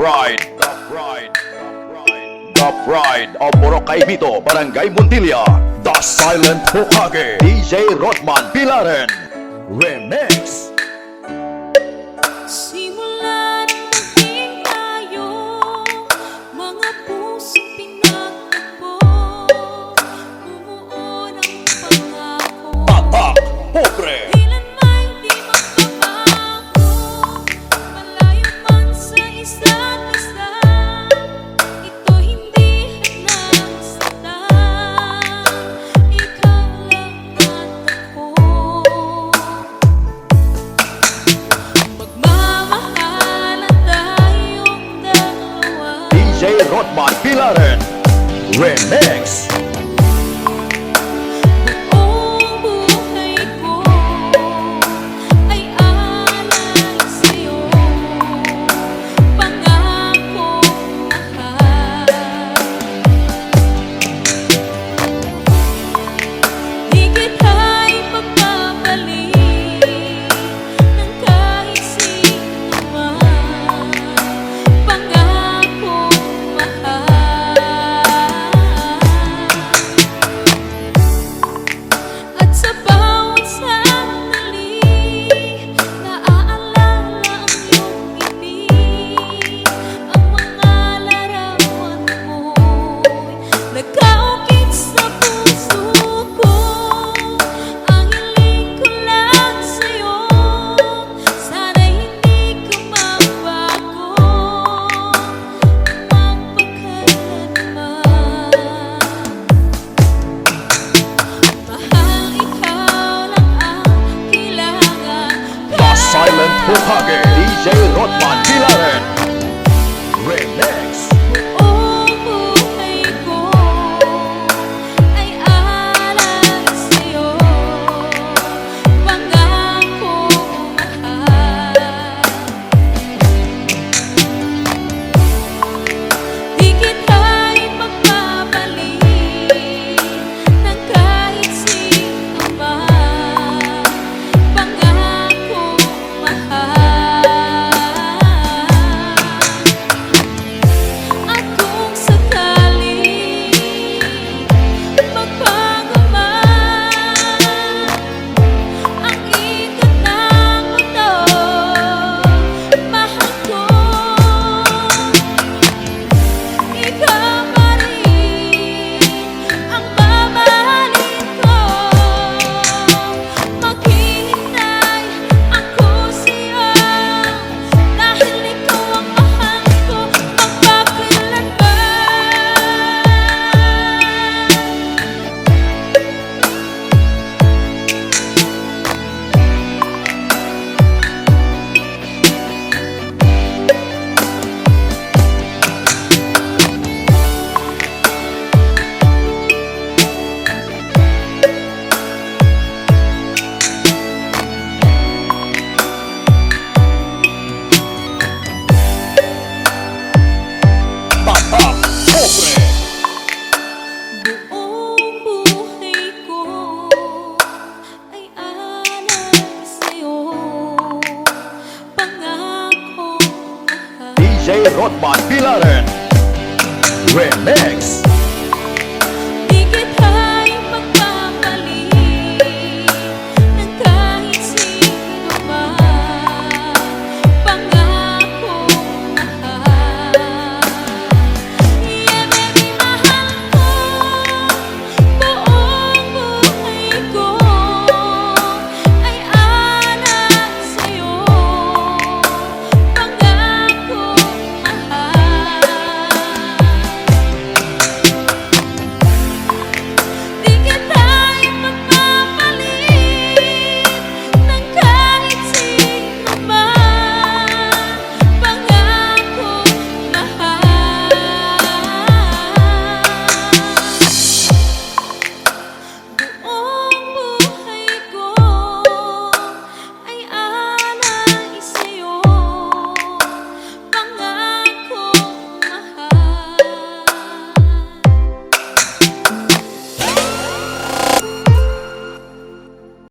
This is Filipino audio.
The Pride of Boracay Bito, Barangay Montilla, The Silent Hokage, DJ Rodman Pilaren, Remix. Simula nang maging tayo, mga pusong pinagtagpo, bumuo ng pangako. Tatak, Pobre. Kailan may di magbabago, malayo man sa isa't isa. Ito hindi hanang saktan, ikaw lang at ako. Magmamahalan tayong dalawa. DJ Rodman Pilaren, Remix. Buong buhay ko ay alay sa'yo, pangakong mahal. Di kita'y pagpapalik ng kahit sino man, pangakong mahal. At sa bawat sandali, naaalala ang iyong ngiti. Ang mga larawan mo'y nagkaukit sa puso ko. Ang hiling ko lang sa'yo, sana'y hindi ka magbago, magpakailanman. Mahal, ikaw lang ang kailangan. The Silent Hokage, DJ Rodman Pilaren, Remix. Buong buhay ko ay alay sa'yo, pangakong mahal. Di kita'y magpapalik ng kahit sino man, pangakong mahal. At kung sakaling magbago man ang ikot ng mundo, mahal ko, ikaw pa rin ang mamahalin ko. Maghihintay ako sa'yo, dahil ikaw ang mahal ko, magpakailanman. Tatak, Pobre. Buong buhay ko ay alay sa'yo, pangakong mahal. DJ Rodman Pilaren, Remix.